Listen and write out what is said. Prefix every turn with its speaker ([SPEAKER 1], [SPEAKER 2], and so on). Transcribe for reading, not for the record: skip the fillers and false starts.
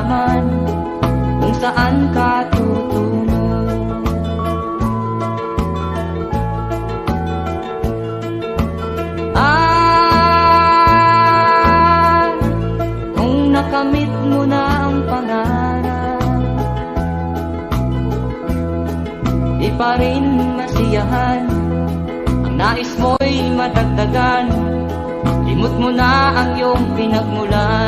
[SPEAKER 1] malaman kung saan ka tutungo. Kung nakamit mo na ang pangarap, di pa rin masiyahan ang nais mo'y madagdagan. Limot mo na ang iyong pinagmulan.